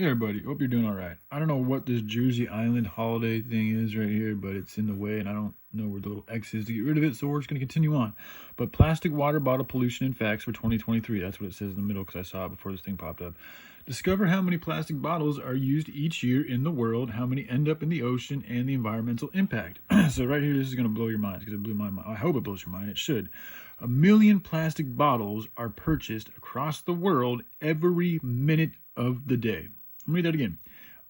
Hey everybody, hope you're doing all right. I don't know what this Jersey Island holiday thing is right here, but it's in the way and I don't know where the little X is to get rid of it, so we're just going to continue on. But plastic water bottle pollution and facts for 2023, that's what it says in the middle because I saw it before this thing popped up. Discover how many plastic bottles are used each year in the world, how many end up in the ocean, and the environmental impact. So right here, this is going to blow your mind because it blew my mind. I hope it blows your mind. It should. 1 million plastic bottles are purchased across the world every minute of the day. Let me read that again.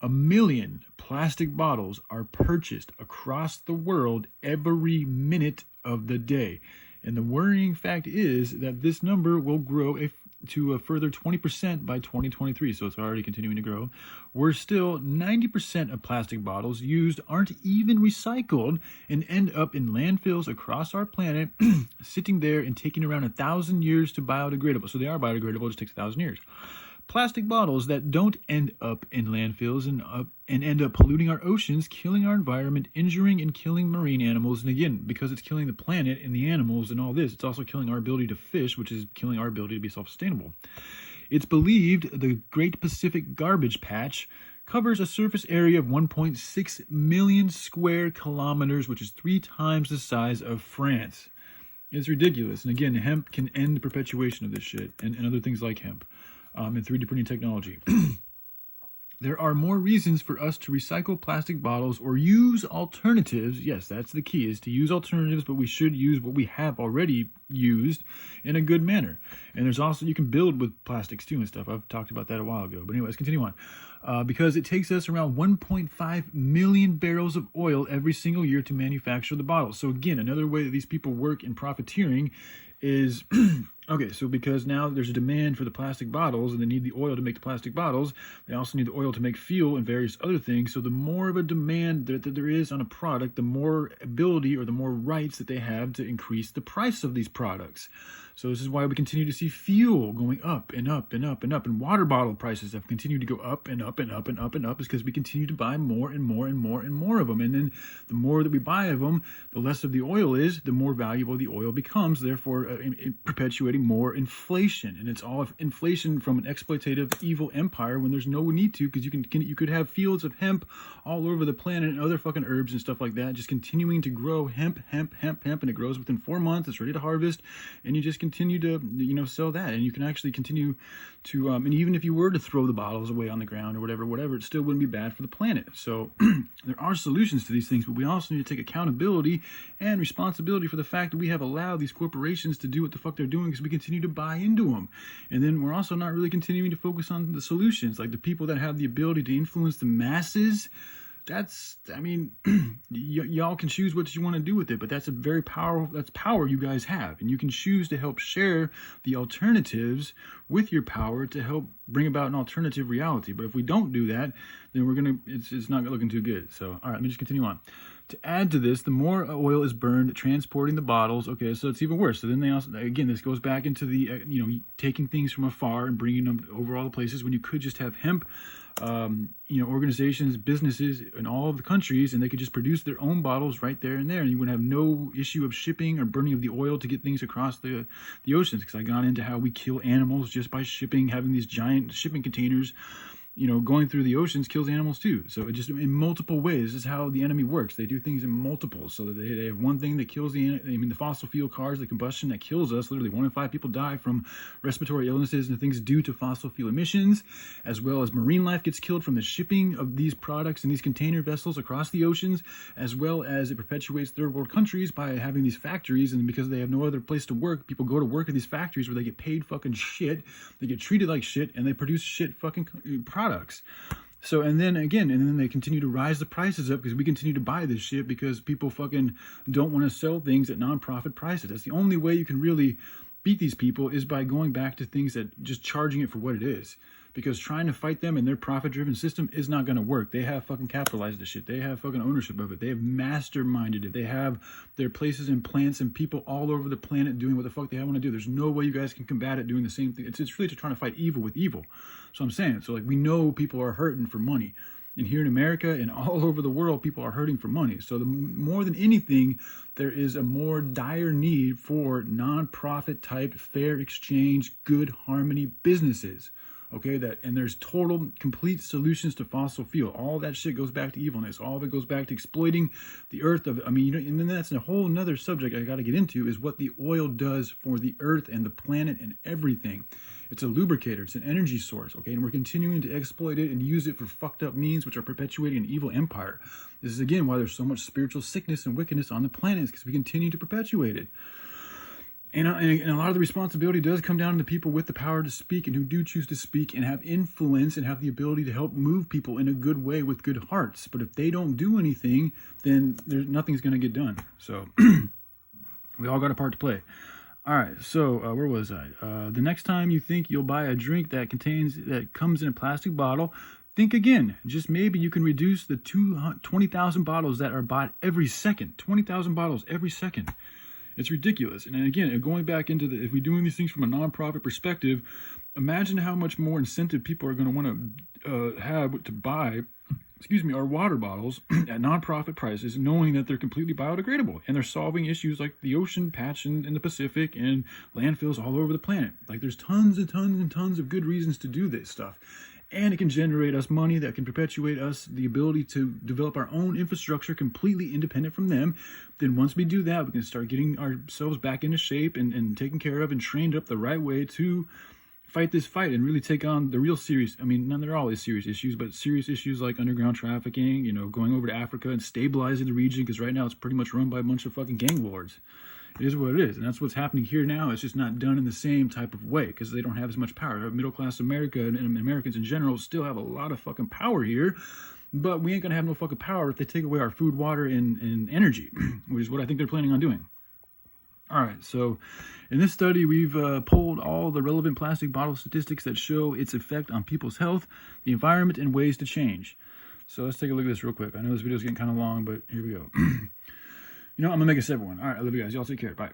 1 million plastic bottles are purchased across the world every minute of the day. And the worrying fact is that this number will grow to a further 20% by 2023, so it's already continuing to grow. We're still 90% of plastic bottles used aren't even recycled and end up in landfills across our planet, sitting there and taking around 1,000 years to biodegradable. So they are biodegradable, it just takes 1,000 years. Plastic bottles that don't end up in landfills and end up polluting our oceans, killing our environment, injuring and killing marine animals. And again, because it's killing the planet and the animals and all this, it's also killing our ability to fish, which is killing our ability to be self-sustainable. It's believed the Great Pacific Garbage Patch covers a surface area of 1.6 million square kilometers, which is 3 times the size of France. It's ridiculous. And again, hemp can end the perpetuation of this shit and other things like hemp. And 3D printing technology. There are more reasons for us to recycle plastic bottles or use alternatives. Yes, that's the key, is to use alternatives, but we should use what we have already used in a good manner. And there's also, you can build with plastics too and stuff. I've talked about that a while ago. But anyways, continue on. Because it takes us around 1.5 million barrels of oil every single year to manufacture the bottles. So again, another way that these people work in profiteering is okay, so because now there's a demand for the plastic bottles and they need the oil to make the plastic bottles, they also need the oil to make fuel and various other things. So the more of a demand that there is on a product, the more ability or the more rights that they have to increase the price of these products. So this is why we continue to see fuel going up and up and up and up, and water bottle prices have continued to go up and up and up and up and up, is because we continue to buy more and more and more and more of them. And then the more that we buy of them, the less of the oil is, the more valuable the oil becomes, therefore perpetuating more inflation. And it's all inflation from an exploitative evil empire when there's no need to, because you could have fields of hemp all over the planet and other fucking herbs and stuff like that, just continuing to grow hemp, and it grows within 4 months. It's ready to harvest, and you just continue to sell that, and you can actually continue to and even if you were to throw the bottles away on the ground or whatever, it still wouldn't be bad for the planet. So there are solutions to these things, but we also need to take accountability and responsibility for the fact that we have allowed these corporations to do what the fuck they're doing, because we continue to buy into them. And then we're also not really continuing to focus on the solutions, like the people that have the ability to influence the masses. Y'all can choose what you want to do with it, but that's power you guys have, and you can choose to help share the alternatives with your power to help bring about an alternative reality. But if we don't do that, then it's not looking too good. So, all right, let me just continue on. To add to this, the more oil is burned transporting the bottles. Okay, so it's even worse. So then they also, again, this goes back into the, taking things from afar and bringing them over all the places when you could just have hemp, organizations, businesses in all of the countries, and they could just produce their own bottles right there and there, and you would have no issue of shipping or burning of the oil to get things across the oceans. Because I got into how we kill animals just by shipping, having these giant shipping containers going through the oceans kills animals too. So it just in multiple ways. This is how the enemy works. They do things in multiples. So that they have one thing that kills the fossil fuel cars, the combustion that kills us. Literally 1 in 5 people die from respiratory illnesses and things due to fossil fuel emissions, as well as marine life gets killed from the shipping of these products in these container vessels across the oceans, as well as it perpetuates third world countries by having these factories, and because they have no other place to work, people go to work at these factories where they get paid fucking shit, they get treated like shit, and they produce shit fucking products. So, and then they continue to rise the prices up because we continue to buy this shit because people fucking don't want to sell things at non-profit prices. That's the only way you can really beat these people, is by going back to things that just charging it for what it is. Because trying to fight them in their profit-driven system is not going to work. They have fucking capitalized this shit. They have fucking ownership of it. They have masterminded it. They have their places and plants and people all over the planet doing what the fuck they want to do. There's no way you guys can combat it doing the same thing. It's really just trying to fight evil with evil. So I'm saying, so like, we know people are hurting for money. And here in America and all over the world, people are hurting for money. So more than anything, there is a more dire need for non-profit type, fair exchange, good harmony businesses. Okay, and there's total, complete solutions to fossil fuel. All that shit goes back to evilness. All of it goes back to exploiting the earth. And then that's a whole nother subject I got to get into, is what the oil does for the earth and the planet and everything. It's a lubricator. It's an energy source, okay? And we're continuing to exploit it and use it for fucked up means, which are perpetuating an evil empire. This is, again, why there's so much spiritual sickness and wickedness on the planet, because we continue to perpetuate it. And a lot of the responsibility does come down to the people with the power to speak and who do choose to speak and have influence and have the ability to help move people in a good way with good hearts. But if they don't do anything, then nothing's going to get done. So we all got a part to play. All right, so where was I? The next time you think you'll buy a drink that comes in a plastic bottle, think again. Just maybe you can reduce the 20,000 bottles that are bought every second. 20,000 bottles every second. It's ridiculous. And again, going back into if we're doing these things from a nonprofit perspective, imagine how much more incentive people are going to want to have to buy, our water bottles at nonprofit prices, knowing that they're completely biodegradable and they're solving issues like the ocean patch in the Pacific and landfills all over the planet. Like, there's tons and tons and tons of good reasons to do this stuff. And it can generate us money that can perpetuate us the ability to develop our own infrastructure completely independent from them. Then once we do that, we can start getting ourselves back into shape and taken care of and trained up the right way to fight this fight and really take on the real serious, they're always serious issues, but serious issues like underground trafficking, going over to Africa and stabilizing the region, because right now it's pretty much run by a bunch of fucking gang lords. It is what it is, and that's what's happening here now. It's just not done in the same type of way because they don't have as much power. Middle-class America and Americans in general still have a lot of fucking power here, but we ain't gonna have no fucking power if they take away our food, water, and energy, which is what I think they're planning on doing. All right, so in this study, we've pulled all the relevant plastic bottle statistics that show its effect on people's health, the environment, and ways to change. So let's take a look at this real quick. I know this video is getting kind of long, but here we go. I'm going to make a separate one. All right, I love you guys. Y'all take care. Bye.